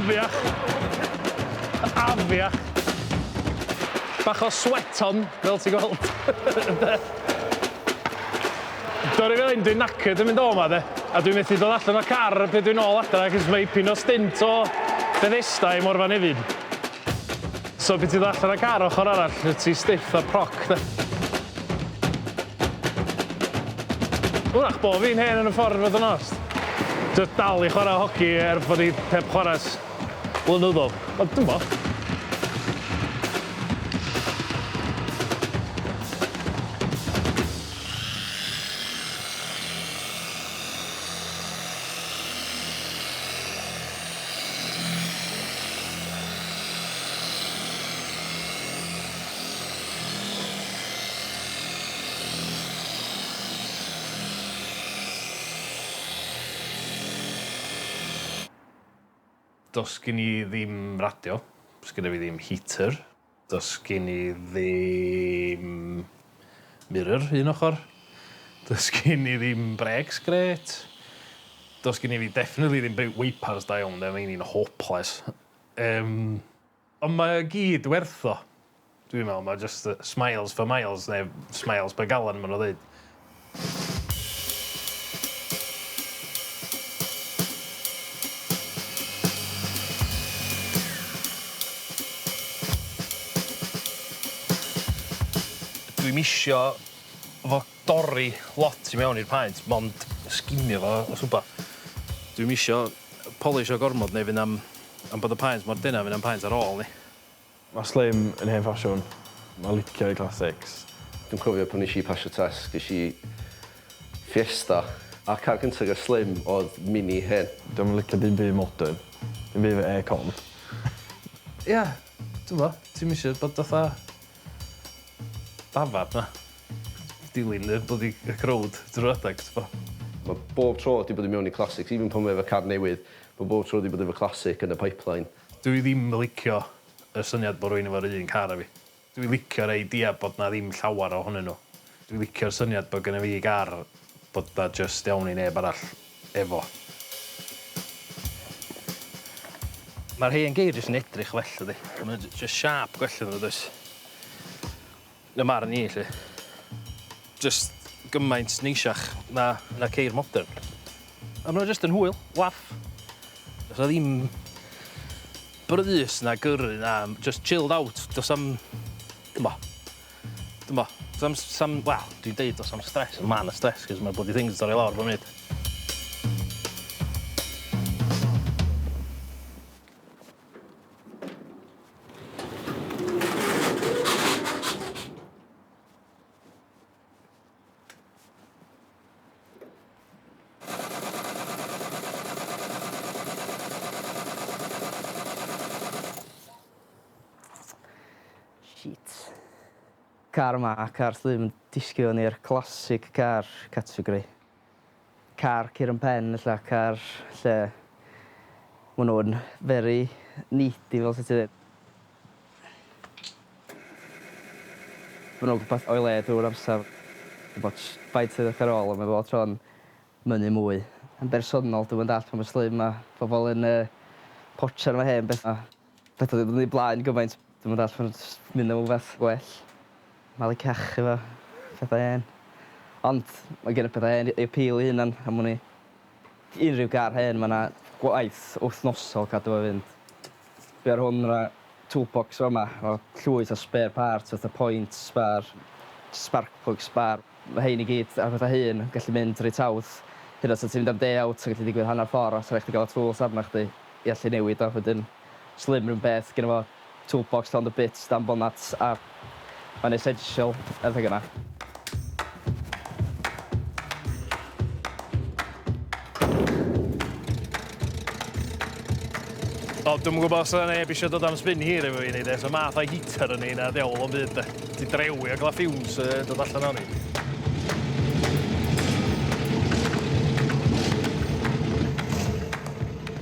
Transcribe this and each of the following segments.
Afiach. Afiach. Bach o sweat-on, fel ti'n gweld. Dori fel un, dwi'n knackered yn mynd o yma, de. A dwi'n methu dod allan o'r car pe dwi'n ôl adra, cos mae ipyn o stint o Bethesda i Morfa Nefyn. So pe ti'n dod allan o'r car ochr arall, ti stiff a proc, de. Wrach bo fi'n hen yn y ffordd fod yn ost. Dwi'n dal i chwarae hoci bod i pep chwaraes blynyddol. Ond dwi'n bo. Does gen I ddim radio, does gen I ddim heater, does gen I ddim mirror un ochr, does gen I ddim brakes gret, does gen I definitely ddim wipers da iawn, mae'n un hopeless. Ond mae gyd werth o, dwi'n meddwl, mae just smiles for miles, neu smiles per gallon, maen nhw dweud. Dwi'n isio fo dorri lot I mewn i'r paent, mond sgimio fo os wbath. Dwi'n isio polish o gormod neu fynd am bod y paent mor dynna fynd am paent ar ôl ni. Mae Slim yn hen ffasiwn. Mae'n licio I classics. Dwi'n cofio pan nes I pasio test, ges I Fiesta. A car gyntaf gyda Slim oedd mini hen. Dwi'n licio dim byd modern. Dim byd fe aircon. Ia, dwi'n bo, ti'n misio bod fatha dafad na. Dilyn y bloody crowd drwy'r adeg, ti'n bo. Mae bob tro wedi bod I mewn I classics, even pan mae efo car newydd, mae bob tro wedi bod efo classic yn y pipeline. Dwi ddim yn licio y syniad bod rwy'n efo'r un car a fi. Dwi'n licio rei dia bod na ddim llawar ohonyn nhw. Dwi'n licio'r syniad bod gynna fi gar bod na just iawn I neb arall efo. Mae'r hen geir jyst yn edrych well ydi. Mae'n just sharp gwell yn ydwys. Y marn I, lle. Just gymaint neisiach na ceir modern. A maen nhw just yn hwyl, waff. Does na ddim brys na gyrru na, just chilled out. Does am... Dwi'n bo. Does am... Wel, dwi'n deud does am stress. Man y stress, cos mae'r bloody things dorri lawr bob munud. Car yma, car Slim, disgio ni'r classic car category. Car Cyr yn Pen, lle car lle maen nhw'n very needy fel sy'n ti dweud. Maen nhw'n gwybod o'i le drwy'r amser. Bod faint sydd ar ôl, a mae bod tro'n mynnu mwy. Yn bersonol, dwi'n dall pan mae Slim a pobl yn potsiar yma hen beth. Beth oedd yn ei blaen gymaint, dwi'n dall pan mynd am rhywbeth gwell. Mali cach efo pethau hen. Ond mae gen I pethau hen I appeal I hunan. A mwyn I unrhyw gar hen, mae yna gwaith wythnosol cadw fo fynd. Be ar hwn yna toolbox yma, o llwyth o spare parts, fatha point, spare, spark plug, spare. Mae hein I gyd ar pethau hen, gallu mynd reit awdd. Hyd os ti'n mynd am day out, gallu digwydd hanner ffordd, os rhaid i gael y tools arna chdi I allu newid o. Wedyn Slim rhywun beth, gen fo toolbox down the bits, dan bonat, a mae'n essential erthig yna. O, dwi'm yn gwybod os yna neb eisiau dod am spin hir efo fi wneud, so math o heater yn un a ddewl o'n byd. Di drewi a gla fumes dod allan o'n i.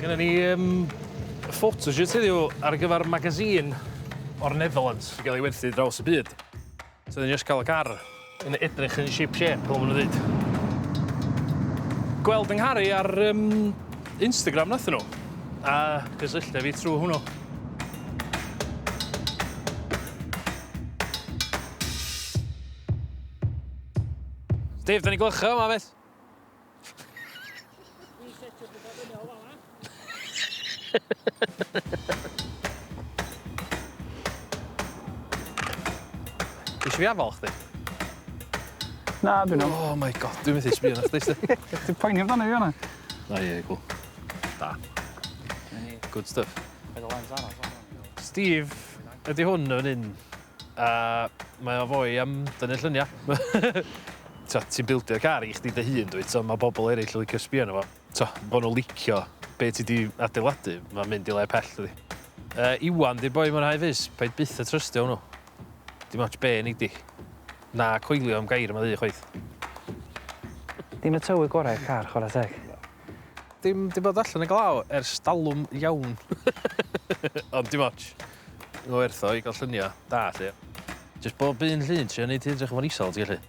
Gynna ni photoshoot heddiw ar gyfer magazine o'r Netherlands I gael ei werthu draws y byd. So dyn ni'n cael y car yn edrych yn ship shape, fel maen nhw'n dweud. Gweld yng Nghari ar Instagram nathon nhw. a gysylltu fi trwy hwnnw. Dave, da ni glycha yma, beth? Eisiau fi afal chdi? Na, dwi'n nhw. Oh my god, dwi'n methu sbio na chdi, sti. Dwi'n poeni amdano fi hwnna. Na ie, cool. Da. Good stuff. Steve, ydy hwn yn un. A mae o fwy am dynnu lluniau. Ti'n bildio'r car i chdi dy hun, dwi. Mae bobl eraill yn licio sbio yna fo. Bod nhw'n licio be ti di adeiladu, mae'n mynd i le pell, ydi. Iwan, di'r boi mae'n rhai fus, paid byth y trystio hwnnw. Dim ots be ni di. Na coelio am gair yma ddi, chwaith. Dim y tywy gorau car, chwarae teg. Dim bod allan y glaw ers dalwm iawn. Ond dim ots. Nhw ertho i gael lluniau da, lle. Jyst bob un llun trio neud i edrych efo'n isol, ti'n gallu?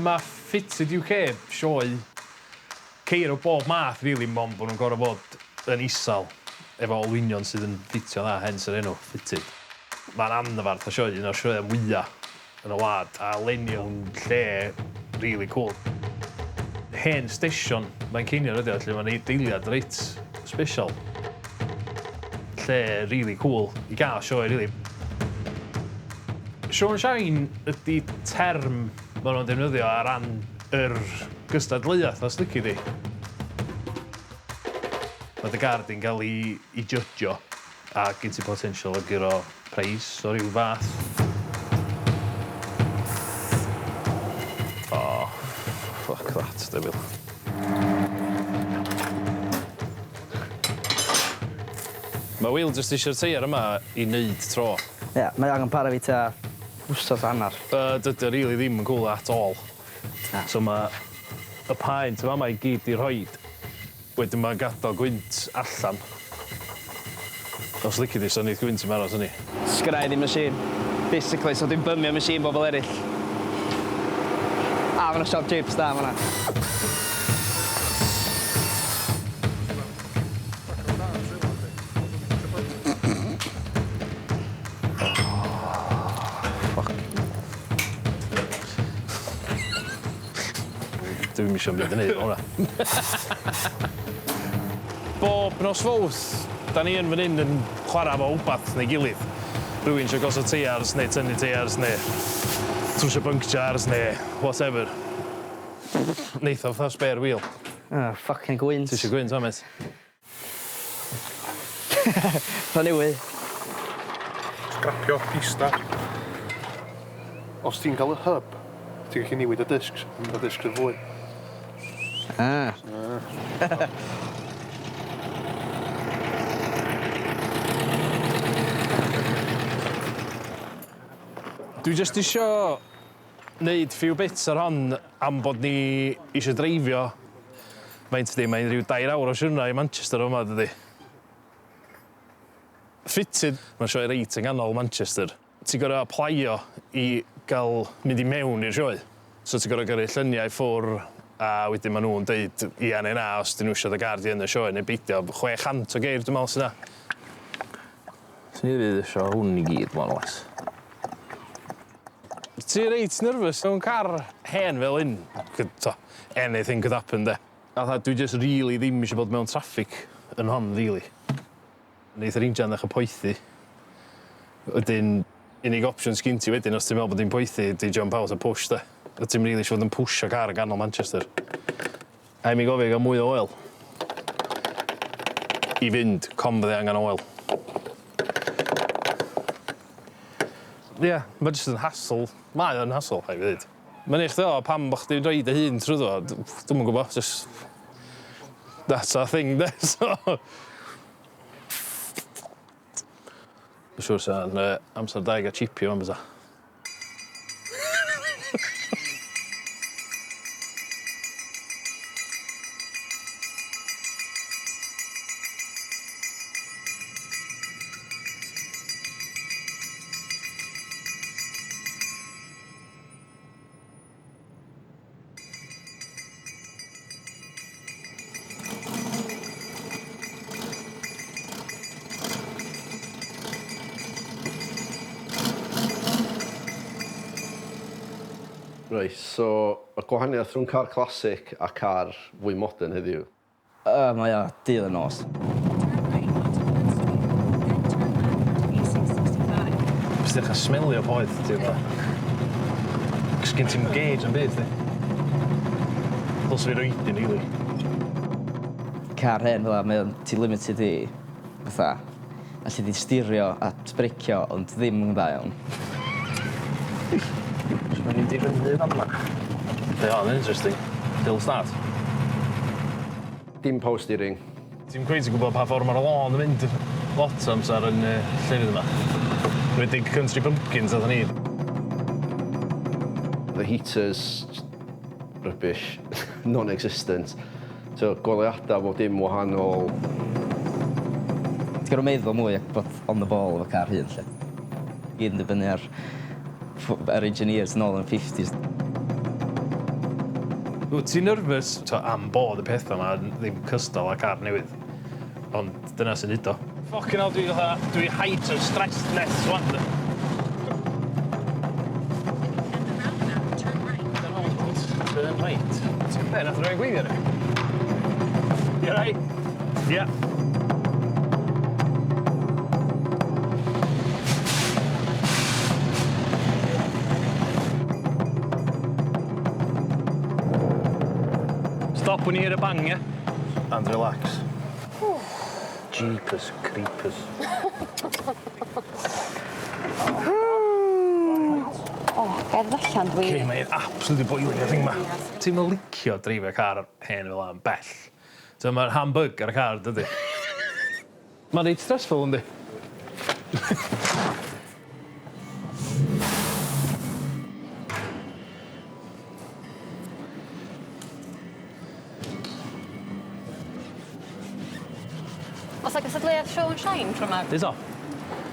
Mae Fitted UK sioe ceir o bob math, rili, mond bod nhw'n gorfod bod yn isal efo olwynion sydd yn ffitio dda, hens yr enw, Fitted. Mae'n anferth o sioe, un o'r sioe mwyaf yn y wlad, a lenio yn lle rili cool. Hen stesion mae'n cynio ydi o, lle mae'n eiliad reit special. Lle rili cool i gael sioe, rili. Show and shine ydi term maen nhw'n defnyddio ar ran yr gystadleuaeth os lyci di. Mae dy gar di'n cael ei jydgio a gen ti potensial o gyro preis o ryw fath. Oh, fuck that, devil. Mae Will jyst eisiau'r teir yma i wneud tro. Ie, mae angen para fi ta wsos hanner. Dydy rili ddim yn cool at all. So mae y paent yma i gyd i rhoid. Wedyn mae'n gadael gwynt allan. Os lici di, so neith gwynt yn aros hynny. Sgynna i ddim machine. Basically, so dwi'n bymio machine bobl eraill. A, mae'n siop chips da, fan'na. Dwi'n eisiau byd yn neud hwnna. Bob nos fawth, da ni yn fan hyn yn chwarae fo wbath neu gilydd. Rwy'n eisiau gosod teiars neu tynnu teiars neu trwsio bunctiars neu whatever. Neith o fatha spare wheel. Oh, fucking gwynt. Ti eisiau gwynt, Thomas? Fa newy. Scrapio pista. Os ti'n cael y hub, ti'n gallu newid y discs. Y discs yn fwy. Ah. Dwi jyst isio neud few bits ar hon am bod ni isio dreifio. Mae'n rhyw 2 awr o siwrna i Manchester yma, dydi. Fitted, mae'n sioe reit yng nghanol Manchester. Ti'n gorau aplaio i gael mynd i mewn i'r sioe. So ti'n gorau gyrru lluniau ffwr a wedyn maen nhw'n deud ia neu na os dyn nhw eisiau dy gardi yn y sioe neu beidio 600 o geir dwi'n meddwl sy'n na. Sy'n ni fydd eisiau hwn i gyd, more or less. Ti'n reit nervous mewn car hen fel hyn. Anything could happen, de. A dwi just really ddim eisiau bod mewn traffic yn hon, really. Neith yr injan ddechrau poethi. Wedyn, unig opsiwn sgyn ti wedyn os ti'n meddwl bod hi'n poethi, di jump out a push, de. A ti'n really eisiau bod yn push o car yn ganol Manchester. A mi gofio gael mwy o oil. I fynd, com fydde angen oil. Ie, mae jyst yn hassle. Mae yn hassle, hai fi ddweud. Mae'n eich ddo, pam bod chdi'n rhoi dy hun trwy ddo, dwi'n yn gwybod, just... That's our thing, de, so... Mae'n siŵr sy'n amser da i gael chipio, am bysa. Right, so y gwahaniaeth rhwng car classic a car fwy modern heddiw. Mae o dydd y nos. Bys ddech smelio poeth, ti'n dda. Cos gen ti'n gauge yn byd, di. Ddos fi roedyn, really. Car hen fel mae o'n T-limited i fatha. Allu di styrio a sbricio, ond ddim yn dda iawn. Mae'n mynd i fyny fan yma. Ie, o'n interesting. Dill start. Dim power steering. Ti'n cweith yn gwybod pa ffordd mae'r lôn yn mynd lot o amser yn llefydd yma. Rwydig country bumpkins oedd ni. The heaters, rubbish, non-existent. So, goleuadau bob dim wahanol. Ti'n gorau meddwl mwy ac bod on the ball efo car hun, lle. Gyd yn dibynnu ar engineers yn ôl yn y 50s. Wyt ti'n nervous am bod y pethau yma ddim cystal â car newydd. Ond dyna sy'n neud o. Ffocin hell, dwi height o stressness wan. Turn right. Ti'n be, nath rwy'n gweithio ni? You're right. Yeah. Stop when you hear a bang, yeah? And relax. Jeepers creepers. Gedd allan dwi. Okay, mae'n absolutely boiling y thing ma. Ti'n mynd licio dreifio car hen fel am bell. So mae'r hamburg ar y car, dydy. Mae'n reit stressful, yndi? Os like gystadleuaeth show and shine tro yma? Is o?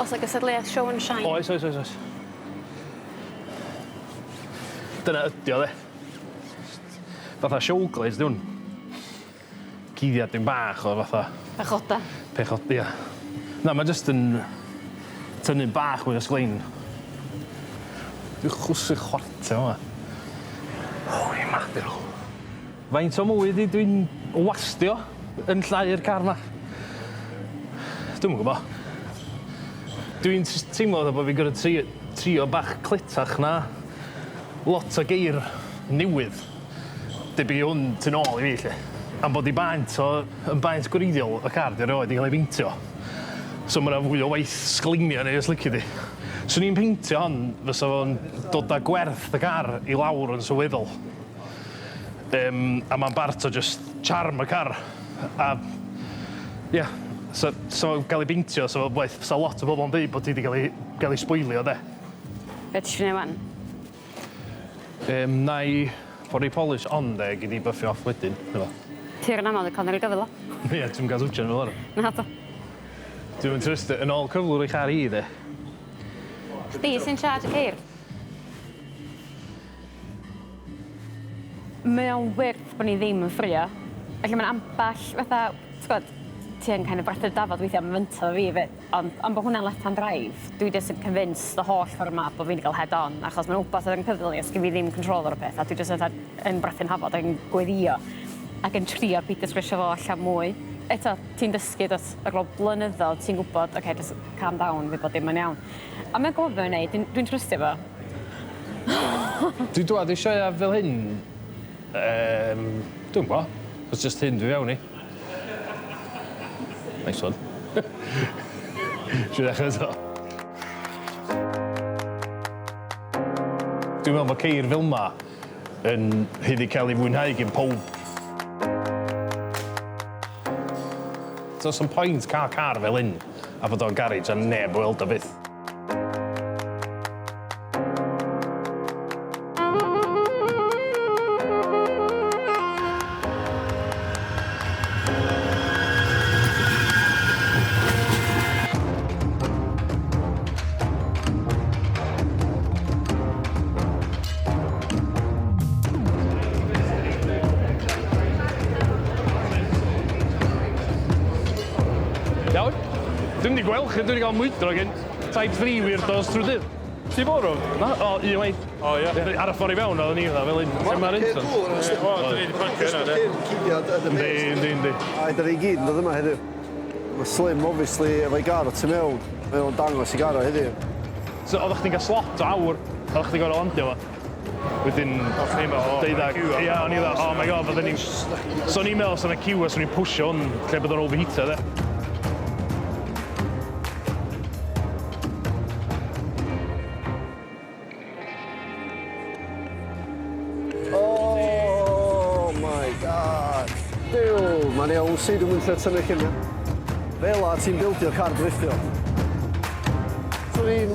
Os like gystadleuaeth show and shine? Oes. Dyna ydi o, de. Fatha showglaze, diwn. Cuddiad dim bach o fatha... Pechoda. Pechoda, ia. Na, mae jyst yn tynnu bach mwy o sglein. Dwi'n chwsgu chwarter yma. Holy mackerel. Faint o mwyd i dwi'n wastio yn llai'r car ma? Dwi'm yn gwybod. Dwi'n teimlo bod fi'n gorau trio bach clitach na lot o geir newydd. Debyg hwn tyn ôl i fi, lle. Am bod yn baent gwreiddiol y car di'r oed i gael ei peintio. So mae yna fwy o waith sglinio neu os licio di. So ni'n peintio hon, fysa fo'n dod â gwerth y car i lawr yn sylweddol. A mae'n bart o just charm y car. A, ia, so gael ei peintio, so fysa lot o bobl yn dweud bod ti wedi gael ei sbwylio, de. Be ti eisiau gwneud wan? Na i ffordd i polish on, de, gyd i byffio off wedyn. Ti'r yn aml i cael ei gyfil o? Ie, ti'n gael swtio fel ar. Na to. Dwi'n trist yn ôl cyflwr i char i, de. Chdi sy'n charge y ceir? Mae o'n wyrth bod ni ddim yn ffrio. Felly mae'n amball, fatha, ti'n gwybod, ti'n kind of brathu'r dafod weithiau am fynta fi fyd. Ond am bod hwnna'n left-hand drive, dwi jyst yn convinced y holl ffordd yma bod fi'n cael head-on. Achos mae'n wbeth oedd yn cyfle ni, os gen fi ddim control ar y peth. A dwi jyst yn brathu'n hafod ac yn gweddio. Ac yn trio byd ysgrisio fo allan mwy. Eto, ti'n dysgu dros ar ôl blynyddoedd, ti'n gwybod, OK, just calm down, fi bod dim yn iawn. A mae'n gofio yn neud, dwi'n trystio fo. Dwi'n dwad i sioia fel hyn. Dwi'n gwybod. It's just hyn dwi fewn i. Nice one. Dwi'n dechrau eto. Dwi'n meddwl bod ceir fel yma yn hyd i cael ei fwynhau gyn pob. So some point cael car fel hyn a bod o'n garage a neb weld o byth. Iawn? Dwi'n mynd i gweld chi, dwi'n mynd i gael mwydro gen Type 3 weirdos trwy dydd. Ti bwrw? Na? O, un waith. O, ie. Ar y ffordd i fewn, oedden ni fel un. Lle mae'r entrance? O, dyn ni wedi parcio yna, de. Cidiad yn y beth. Yndi. A da ni gyd yn dod yma heddiw. Mae Slim, obviously, efo'i gar o tu mewn. Mae o'n dangos i gar o heddiw. So, oeddech chdi'n cael slot o awr, oeddech chdi'n gorau landio fo. Wedyn, deuddag. Ia, o'n i dda, oh my god, fydden ni'n... So ni'n meddwl sy'n y queue a so ni'n pwysio hwn, lle bydd o'n overheated, de. Oh my god. Duw, mae'n iawn sydd yn mynd lle tynnu lluniau. Fel a ti'n bildio car drifftio. So ni'n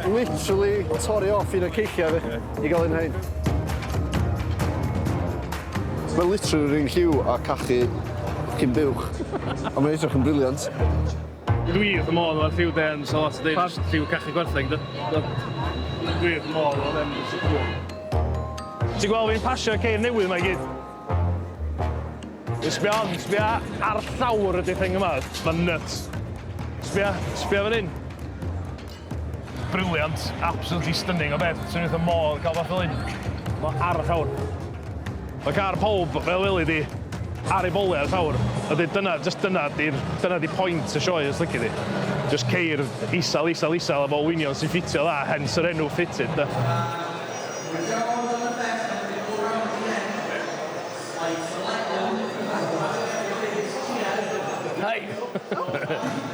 literally torri off un o ceilliau fi i gael un hein. Mae literally rhywun lliw a cachu cyn buwch. A mae'n edrych yn briliant. Dwi wrth y modd o'r lliw den, so lot o dweud lliw cachu gwertheg, dwi wrth y modd o'r den. Ti'n gweld fi'n pasio ceir newydd yma i gyd? Sbia ar llawr ydy'r thing yma, mae'n nuts. Sbia fan hyn. Briliant, absolutely stunning o beth. Swn wrth y modd cael fath fel hyn. Mae ar y llawr. Mae car pob fel weli di ar ei boliau ar y llawr. Ydy dyna di pwynt y sioe os lyci di. Just ceir isal a fo winion sy'n ffitio dda, hens yr enw fitted, da.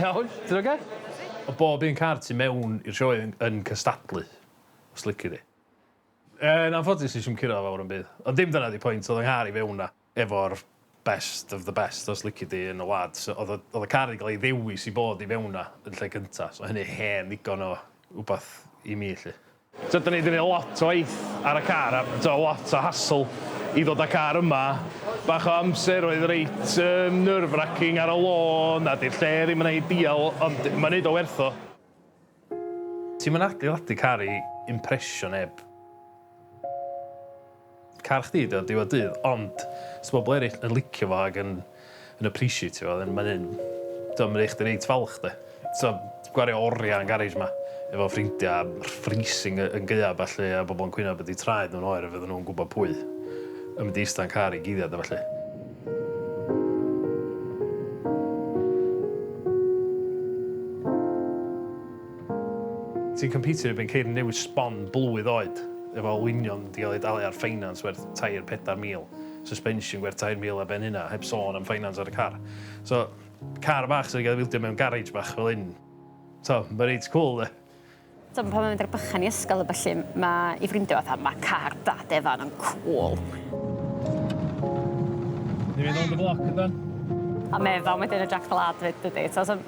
Iawn, ti'n oce? O bob un car ti mewn i'r sioe yn cystadlu, os lici di. Yn anffodus eisiau curo fawr yn bydd. Ond dim dyna di pwynt, oedd yng nghar i fewn na, efo'r best of the best, os lici di yn y wlad. So, oedd y car i gael ei ddewis i bod i fewn na yn lle cynta. So hynny hen ddigon o wbath i mi, lly. So, da ni wedi gwneud lot o waith ar y car, a lot o hassle i ddod â car yma. Bach o amser oedd reit nerve-wracking ar y lôn, a di'r lle ddim yn ei dial, ond mae'n neud o werth o. Ti'n mynd adeiladu car i impresio neb. Car chdi dio diwedd dydd, ond os bobl eraill yn licio fo ac yn appreciate fo, mae'n eich reit falch, de. So, gwario oriau yn garage ma, efo ffrindiau, freezing yn gyaf, falle, a bobl yn cwyno bod i traed nhw'n oer, fydden nhw'n gwybod pwy. Yn mynd i ista'n car i gyddiad, falle. Ti'n competio erbyn ceir newid sbon blwydd oed, efo alwynion di gael ei dalu ar finance werth 3,000-4,000, suspension werth 3,000 a ben hynna, heb sôn am finance ar y car. So, car bach sy'n gael ei wildio mewn garage bach fel hyn. So, mae'n reit cool, de. So, pan mae'n mynd ar bychan i ysgol y felly, mae i ffrindio fatha, mae car dad Efan yn cool. Ni'n mynd on the block, ydyn? A meddwl, mae dyn y Jack Lad fyd, dydy. So,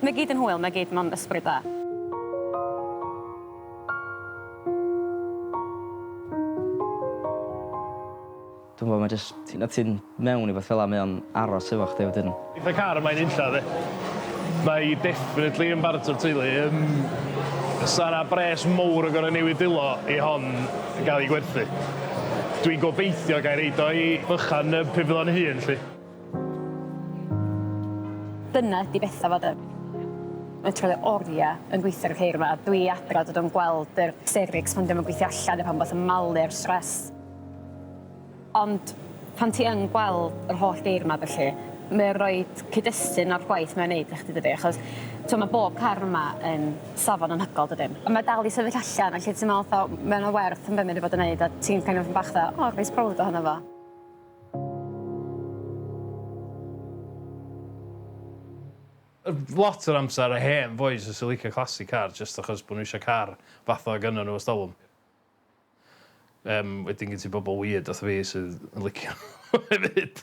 mae gyd yn hwyl, mae gyd mewn ysbryd da. Dwi'n gwybod, mae jyst... Ti'n mewn i fath fel mae o'n aros efo chdi wedyn. Eitha car yma'n unlla, de. Mae definitely yn barod o'r teulu. Sa'n bres mowr yn gorau newid dilo i hon gael ei gwerthu. Dwi'n gobeithio gael reid o i fychan y pifil o'n hun, lly. Dyna di bethau fod y... Mae'n troi oriau yn gweithio'r ceir yma. Dwi adra dod yn gweld yr cervix pan ddim yn gweithio allan, pan beth yn malu'r stress. Ond pan ti yn gweld yr holl geir yma, felly, mae'n rhoi cyd-destun o'r gwaith mae'n neud i chdi, dydy. Achos mae bob car yma yn safon anhygol, dydy. Ond mae dal i sefyll allan, a lle ti'n meddwl, mae'n o werth yn beth mynd i fod yn neud, a ti'n kind of yn bach dda, reis proud o hynny fo. Lot o'r amser y hen boys sy'n licio classic car, just achos bod nhw eisiau car fath o gynnu nhw ystolwm. Wedyn gen ti bobl weird oedd fi sydd yn licio hefyd.